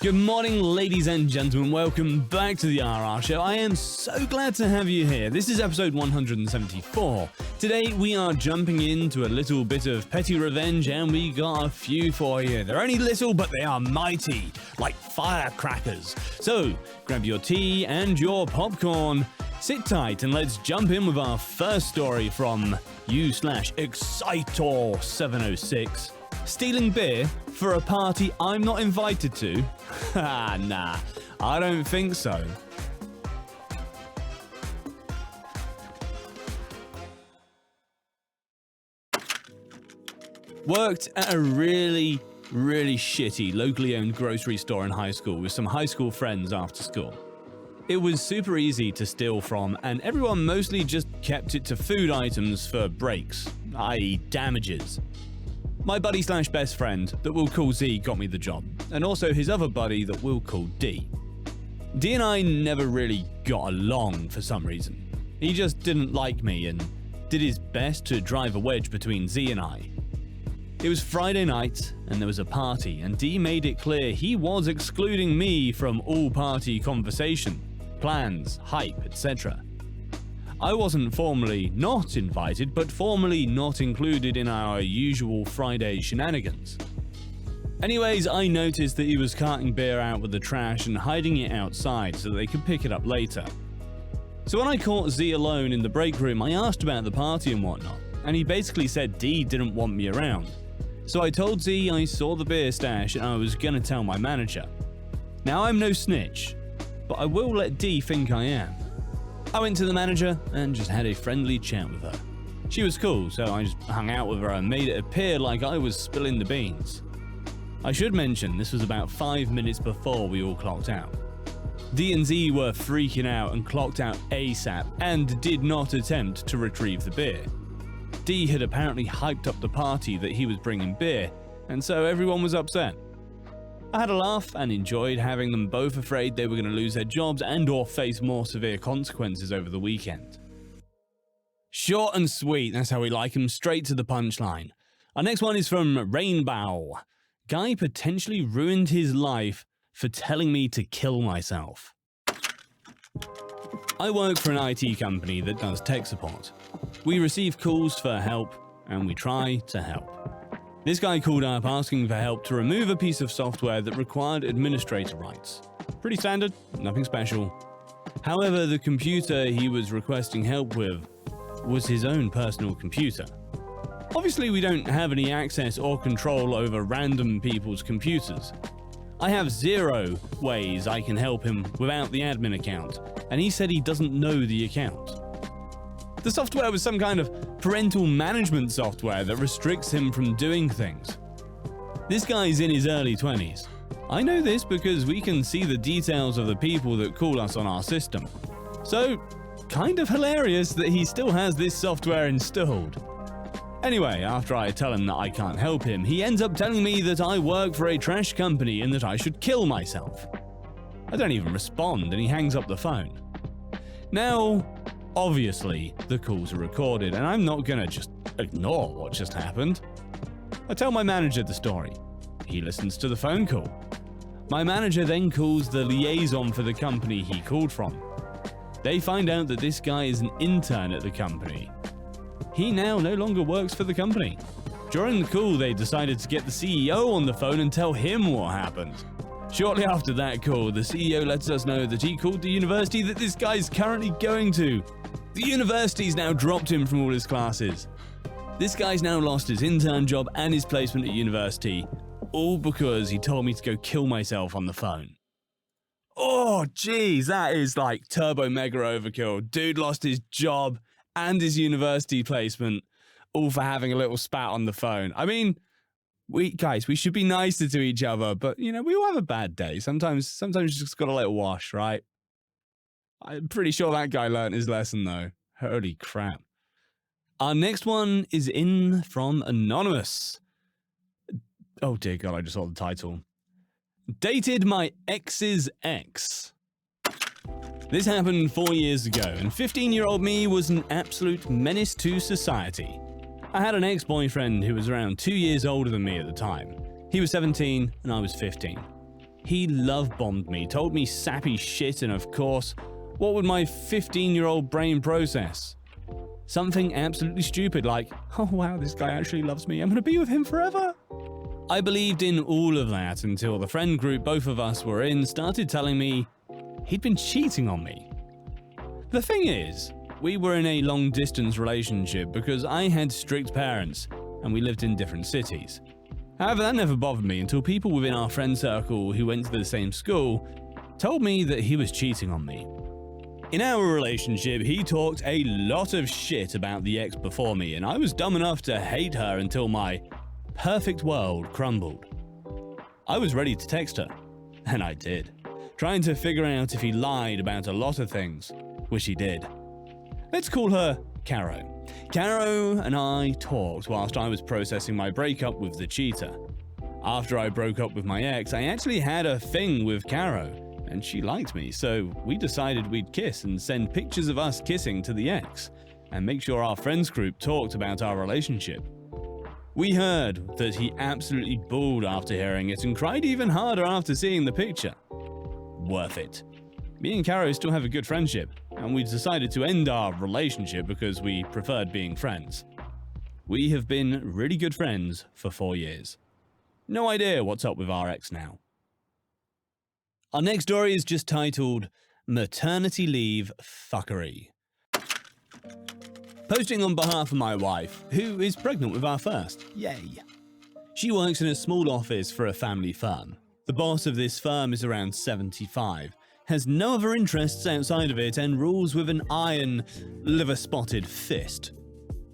Good morning, ladies and gentlemen. Welcome back to the RR Show. I am so glad to have you here. This is episode 174. Today, we are jumping into a little bit of PettyRevenge, and we got a few for you. They're only little, but they are mighty, like firecrackers. So, grab your tea and your popcorn, sit tight, and let's jump in with our first story from u/Exciter706. Stealing beer for a party I'm not invited to? Nah, I don't think so. Worked at a really shitty locally owned grocery store in high school with some high school friends after school. It was super easy to steal from, and everyone mostly just kept it to food items for breaks, i.e. damages. My buddy/best friend that we'll call Z got me the job, and also his other buddy that we'll call D. D and I never really got along for some reason. He just didn't like me and did his best to drive a wedge between Z and I. It was Friday night and there was a party, and D made it clear he was excluding me from all party conversation, plans, hype, etc. I wasn't formally not invited, but formally not included in our usual Friday shenanigans. Anyways, I noticed that he was carting beer out with the trash and hiding it outside so they could pick it up later. So when I caught Z alone in the break room, I asked about the party and whatnot, and he basically said D didn't want me around. So I told Z I saw the beer stash and I was gonna tell my manager. Now I'm no snitch, but I will let D think I am. I went to the manager and just had a friendly chat with her. She was cool, so I just hung out with her and made it appear like I was spilling the beans. I should mention this was about 5 minutes before we all clocked out. D and Z were freaking out and clocked out ASAP and did not attempt to retrieve the beer. D had apparently hyped up the party that he was bringing beer, and so everyone was upset. I had a laugh and enjoyed having them both afraid they were going to lose their jobs and or face more severe consequences over the weekend. Short and sweet, that's how we like them, straight to the punchline. Our next one is from Rainbow. Guy potentially ruined his life for telling me to kill myself. I work for an IT company that does tech support. We receive calls for help and we try to help. This guy called up asking for help to remove a piece of software that required administrator rights. Pretty standard, nothing special. However, the computer he was requesting help with was his own personal computer. Obviously, we don't have any access or control over random people's computers. I have 0 ways I can help him without the admin account, and he said he doesn't know the account. The software was some kind of parental management software that restricts him from doing things. This guy's in his early 20s. I know this because we can see the details of the people that call us on our system. So, kind of hilarious that he still has this software installed. Anyway, after I tell him that I can't help him, he ends up telling me that I work for a trash company and that I should kill myself. I don't even respond and he hangs up the phone. Now, obviously, the calls are recorded, and I'm not gonna just ignore what just happened. I tell my manager the story. He listens to the phone call. My manager then calls the liaison for the company he called from. They find out that this guy is an intern at the company. He now no longer works for the company. During the call, they decided to get the CEO on the phone and tell him what happened. Shortly after that call, the CEO lets us know that he called the university that this guy's currently going to. The university's now dropped him from all his classes. This guy's now lost his intern job and his placement at university, all because he told me to go kill myself on the phone. Oh, geez, that is like turbo mega overkill. Dude lost his job and his university placement, all for having a little spat on the phone. I mean, we should be nicer to each other, but, we all have a bad day. Sometimes you just gotta let it wash, right? I'm pretty sure that guy learned his lesson, though. Holy crap. Our next one is in from Anonymous. Oh, dear God, I just saw the title. Dated my ex's ex. This happened 4 years ago, and 15-year-old me was an absolute menace to society. I had an ex-boyfriend who was around 2 years older than me at the time. He was 17 and I was 15. He love-bombed me, told me sappy shit, and of course, what would my 15-year-old brain process? Something absolutely stupid like, oh wow, this guy actually loves me, I'm gonna be with him forever. I believed in all of that until the friend group both of us were in started telling me he'd been cheating on me. The thing is, we were in a long-distance relationship because I had strict parents and we lived in different cities. However, that never bothered me until people within our friend circle who went to the same school told me that he was cheating on me. In our relationship, he talked a lot of shit about the ex before me, and I was dumb enough to hate her until my perfect world crumbled. I was ready to text her, and I did, trying to figure out if he lied about a lot of things, which he did. Let's call her Caro. Caro and I talked whilst I was processing my breakup with the cheater. After I broke up with my ex, I actually had a thing with Caro, and she liked me, so we decided we'd kiss and send pictures of us kissing to the ex, and make sure our friends group talked about our relationship. We heard that he absolutely bawled after hearing it and cried even harder after seeing the picture. Worth it. Me and Caro still have a good friendship, and we decided to end our relationship because we preferred being friends. We have been really good friends for 4 years. No idea what's up with our ex now. Our next story is just titled, Maternity Leave Fuckery. Posting on behalf of my wife, who is pregnant with our first. Yay. She works in a small office for a family firm. The boss of this firm is around 75, has no other interests outside of it, and rules with an iron, liver-spotted fist.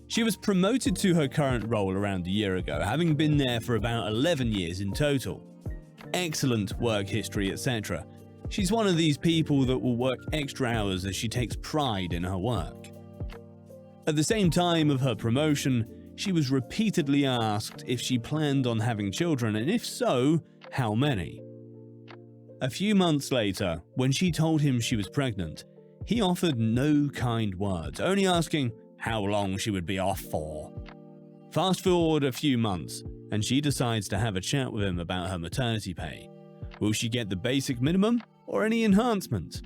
She was promoted to her current role around a year ago, having been there for about 11 years in total. Excellent work history, etc. She's one of these people that will work extra hours as she takes pride in her work. At the same time of her promotion, she was repeatedly asked if she planned on having children, and if so, how many. A few months later, when she told him she was pregnant, he offered no kind words, only asking how long she would be off for. Fast forward a few months, and she decides to have a chat with him about her maternity pay. Will she get the basic minimum or any enhancement?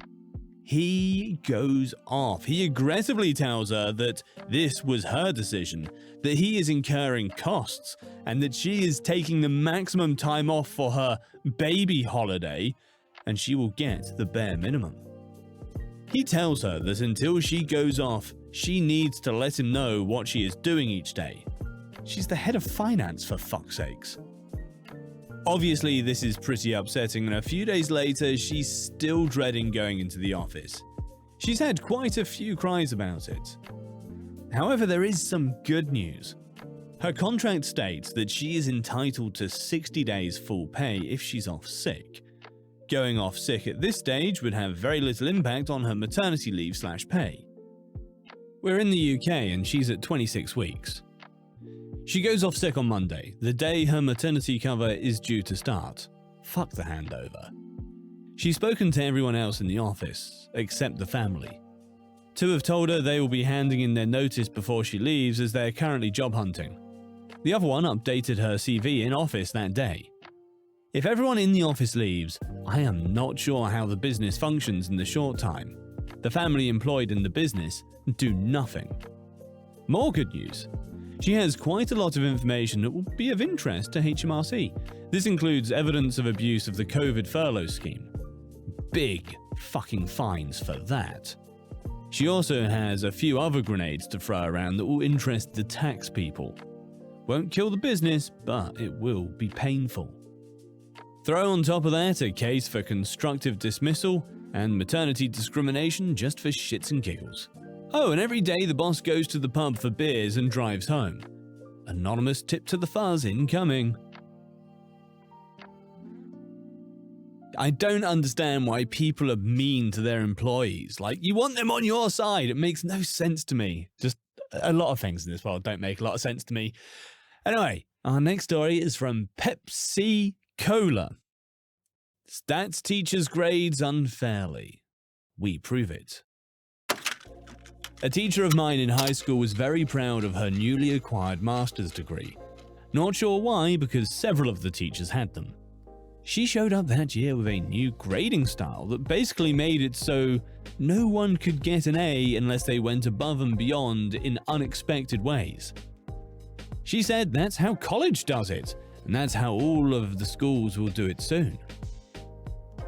He goes off. He aggressively tells her that this was her decision, that he is incurring costs, and that she is taking the maximum time off for her baby holiday, and she will get the bare minimum. He tells her that until she goes off, she needs to let him know what she is doing each day. She's the head of finance, for fuck's sakes. Obviously, this is pretty upsetting, and a few days later, she's still dreading going into the office. She's had quite a few cries about it. However, there is some good news. Her contract states that she is entitled to 60 days full pay if she's off sick. Going off sick at this stage would have very little impact on her maternity leave/pay. We're in the UK and she's at 26 weeks. She goes off sick on Monday, the day her maternity cover is due to start. Fuck the handover. She's spoken to everyone else in the office, except the family. 2 have told her they will be handing in their notice before she leaves as they're currently job hunting. The other one updated her CV in office that day. If everyone in the office leaves, I am not sure how the business functions in the short time. The family employed in the business do nothing. More good news. She has quite a lot of information that will be of interest to HMRC. This includes evidence of abuse of the COVID furlough scheme. Big fucking fines for that. She also has a few other grenades to throw around that will interest the tax people. Won't kill the business, but it will be painful. Throw on top of that a case for constructive dismissal and maternity discrimination just for shits and giggles. Oh, and every day the boss goes to the pub for beers and drives home. Anonymous tip to the fuzz incoming. I don't understand why people are mean to their employees. Like, you want them on your side. It makes no sense to me. Just a lot of things in this world don't make a lot of sense to me. Anyway, our next story is from Pepsi Cola. Stats teachers grades unfairly. We prove it. A teacher of mine in high school was very proud of her newly acquired master's degree. Not sure why, because several of the teachers had them. She showed up that year with a new grading style that basically made it so no one could get an A unless they went above and beyond in unexpected ways. She said that's how college does it, and that's how all of the schools will do it soon.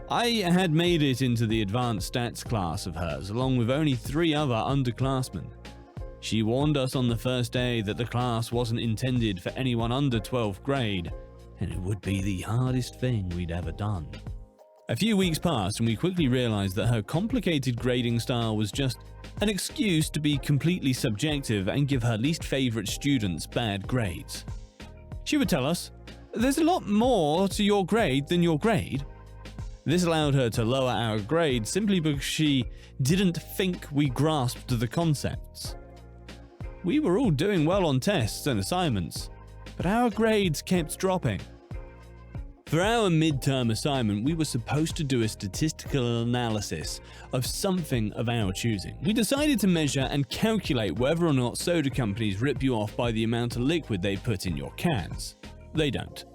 I had made it into the advanced stats class of hers, along with only 3 other underclassmen. She warned us on the first day that the class wasn't intended for anyone under 12th grade, and it would be the hardest thing we'd ever done. A few weeks passed and we quickly realized that her complicated grading style was just an excuse to be completely subjective and give her least favorite students bad grades. She would tell us, "There's a lot more to your grade than your grade." This allowed her to lower our grade simply because she didn't think we grasped the concepts. We were all doing well on tests and assignments, but our grades kept dropping. For our midterm assignment, we were supposed to do a statistical analysis of something of our choosing. We decided to measure and calculate whether or not soda companies rip you off by the amount of liquid they put in your cans. They don't.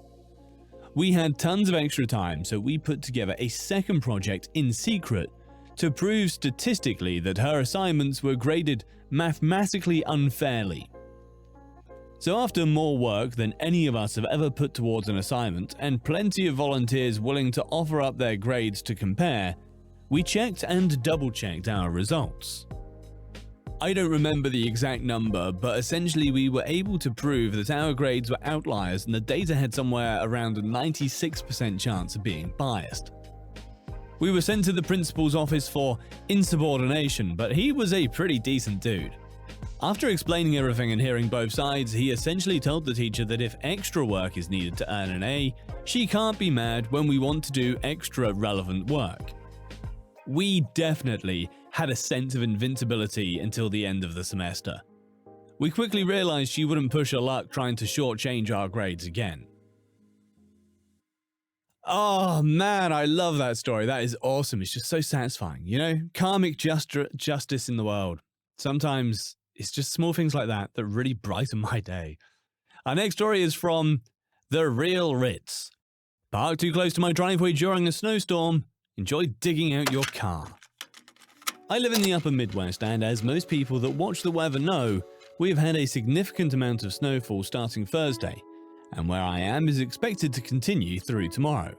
We had tons of extra time, so we put together a second project in secret to prove statistically that her assignments were graded mathematically unfairly. So after more work than any of us have ever put towards an assignment, and plenty of volunteers willing to offer up their grades to compare, we checked and double-checked our results. I don't remember the exact number, but essentially we were able to prove that our grades were outliers and the data had somewhere around a 96% chance of being biased. We were sent to the principal's office for insubordination, but he was a pretty decent dude. After explaining everything and hearing both sides, he essentially told the teacher that if extra work is needed to earn an A, she can't be mad when we want to do extra relevant work. We definitely had a sense of invincibility until the end of the semester. We quickly realized she wouldn't push her luck trying to shortchange our grades again. Oh man, I love that story. That is awesome. It's just so satisfying, you know? Karmic justice in the world. Sometimes it's just small things like that that really brighten my day. Our next story is from The Real Ritz. Parked too close to my driveway during a snowstorm. Enjoy digging out your car. I live in the upper Midwest, and as most people that watch the weather know, we have had a significant amount of snowfall starting Thursday, and where I am is expected to continue through tomorrow.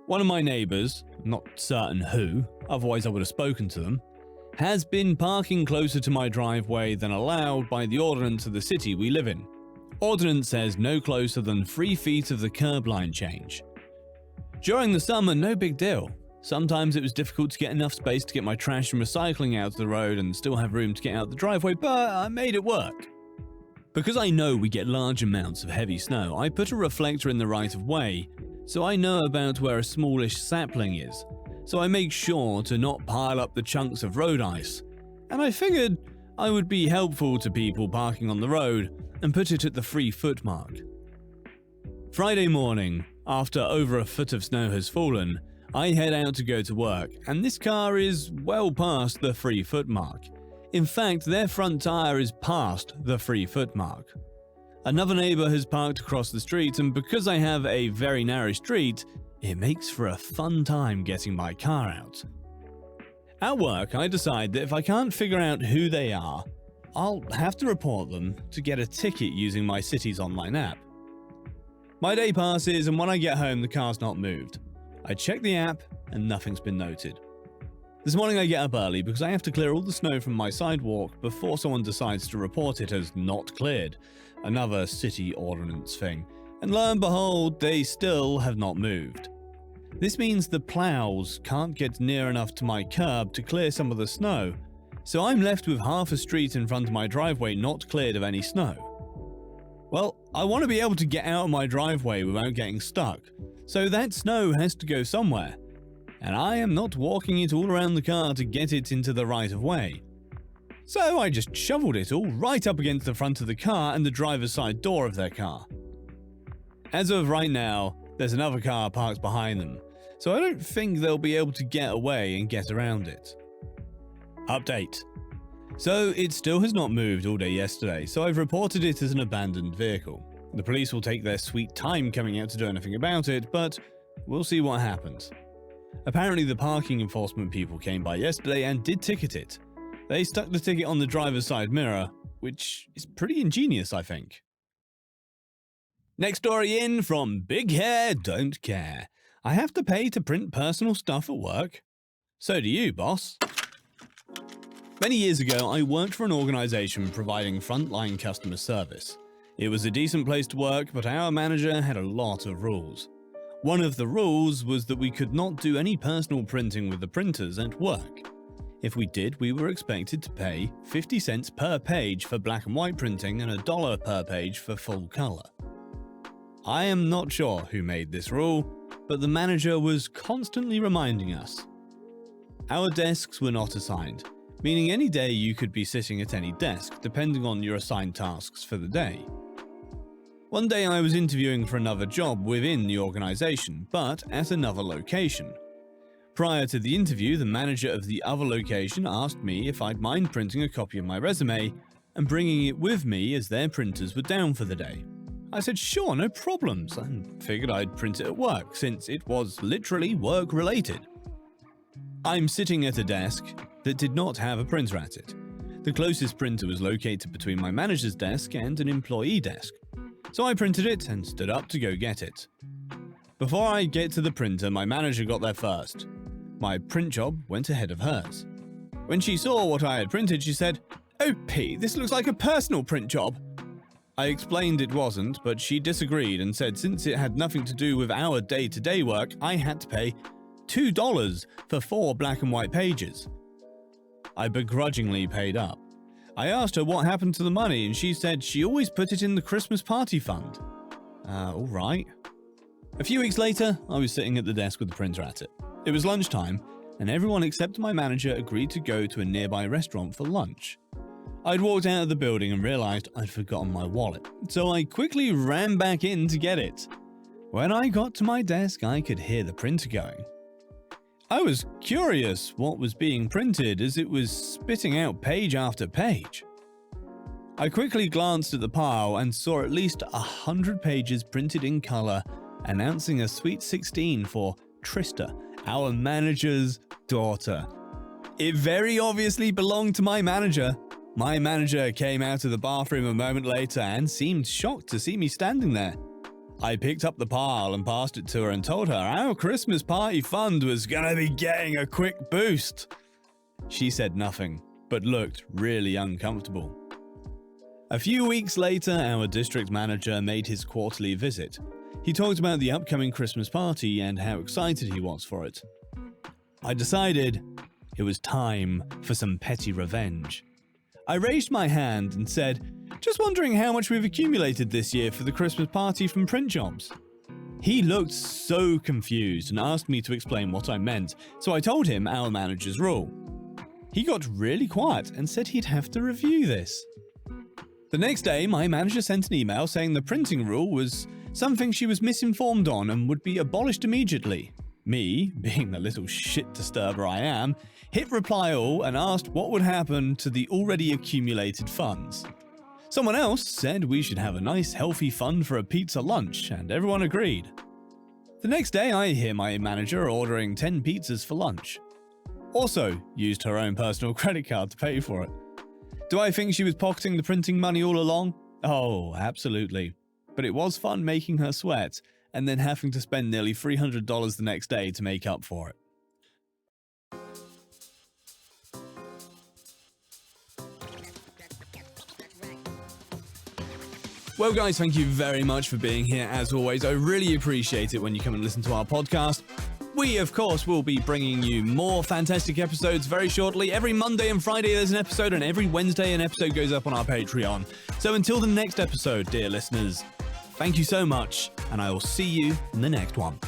One of my neighbors, not certain who, otherwise I would have spoken to them, has been parking closer to my driveway than allowed by the ordinance of the city we live in. Ordinance says no closer than 3 feet of the curb line change. During the summer, no big deal. Sometimes it was difficult to get enough space to get my trash and recycling out of the road and still have room to get out the driveway, but I made it work. Because I know we get large amounts of heavy snow, I put a reflector in the right of way, so I know about where a smallish sapling is. So I make sure to not pile up the chunks of road ice, and I figured I would be helpful to people parking on the road and put it at the 3 foot mark. Friday morning, after over a foot of snow has fallen, I head out to go to work, and this car is well past the 3 foot mark. In fact, their front tire is past the 3 foot mark. Another neighbor has parked across the street, and because I have a very narrow street, it makes for a fun time getting my car out. At work, I decide that if I can't figure out who they are, I'll have to report them to get a ticket using my city's online app. My day passes, and when I get home, the car's not moved. I check the app, and nothing's been noted. This morning I get up early because I have to clear all the snow from my sidewalk before someone decides to report it as not cleared, another city ordinance thing, and lo and behold, they still have not moved. This means the plows can't get near enough to my curb to clear some of the snow, so I'm left with half a street in front of my driveway not cleared of any snow. Well, I want to be able to get out of my driveway without getting stuck, so that snow has to go somewhere, and I am not walking it all around the car to get it into the right of way. So I just shoveled it all right up against the front of the car and the driver's side door of their car. As of right now, there's another car parked behind them, so I don't think they'll be able to get away and get around it. Update. So it still has not moved all day yesterday, so I've reported it as an abandoned vehicle. The police will take their sweet time coming out to do anything about it, but We'll see what happens. Apparently the parking enforcement people came by yesterday and did ticket it. They stuck the ticket on the driver's side mirror, which is pretty ingenious, I think. Next story in from Big Hair Don't Care. I have to pay to print personal stuff at work. So do you, boss. Many years ago, I worked for an organization providing frontline customer service. It was a decent place to work, but our manager had a lot of rules. One of the rules was that we could not do any personal printing with the printers at work. If we did, we were expected to pay 50 cents per page for black and white printing and $1 per page for full color. I am not sure who made this rule, but the manager was constantly reminding us. Our desks were not assigned, meaning any day you could be sitting at any desk, depending on your assigned tasks for the day. One day I was interviewing for another job within the organization, but at another location. Prior to the interview, the manager of the other location asked me if I'd mind printing a copy of my resume and bringing it with me as their printers were down for the day. I said sure, no problems, and figured I'd print it at work since it was literally work related. I'm sitting at a desk that did not have a printer at it. The closest printer was located between my manager's desk and an employee desk. So I printed it and stood up to go get it. Before I get to the printer, my manager got there first. My print job went ahead of hers. When she saw what I had printed, she said, "Oh, P, this looks like a personal print job." I explained it wasn't, but she disagreed and said since it had nothing to do with our day-to-day work, I had to pay $2 for 4 black and white pages. I begrudgingly paid up. I asked her what happened to the money, and she said she always put it in the Christmas party fund. All right. A few weeks later, I was sitting at the desk with the printer at it. It was lunchtime, and everyone except my manager agreed to go to a nearby restaurant for lunch. I'd walked out of the building and realized I'd forgotten my wallet, so I quickly ran back in to get it. When I got to my desk, I could hear the printer going. I was curious what was being printed as it was spitting out page after page. I quickly glanced at the pile and saw at least 100 pages printed in color announcing a Sweet 16 for Trista, our manager's daughter. It very obviously belonged to my manager. My manager came out of the bathroom a moment later and seemed shocked to see me standing there. I picked up the pile and passed it to her and told her our Christmas party fund was gonna be getting a quick boost. She said nothing, but looked really uncomfortable. A few weeks later, our district manager made his quarterly visit. He talked about the upcoming Christmas party and how excited he was for it. I decided it was time for some petty revenge. I raised my hand and said, "Just wondering how much we've accumulated this year for the Christmas party from print jobs." He looked so confused and asked me to explain what I meant, so I told him our manager's rule. He got really quiet and said he'd have to review this. The next day, my manager sent an email saying the printing rule was something she was misinformed on and would be abolished immediately. Me, being the little shit disturber I am, hit reply all and asked what would happen to the already accumulated funds. Someone else said we should have a nice healthy fund for a pizza lunch, and everyone agreed. The next day I hear my manager ordering 10 pizzas for lunch. Also used her own personal credit card to pay for it. Do I think she was pocketing the printing money all along? Oh, absolutely. But it was fun making her sweat, and then having to spend nearly $300 the next day to make up for it. Well guys, thank you very much for being here as always. I really appreciate it when you come and listen to our podcast. We, of course, will be bringing you more fantastic episodes very shortly. Every Monday and Friday there's an episode, and every Wednesday an episode goes up on our Patreon. So until the next episode, dear listeners, thank you so much, and I will see you in the next one.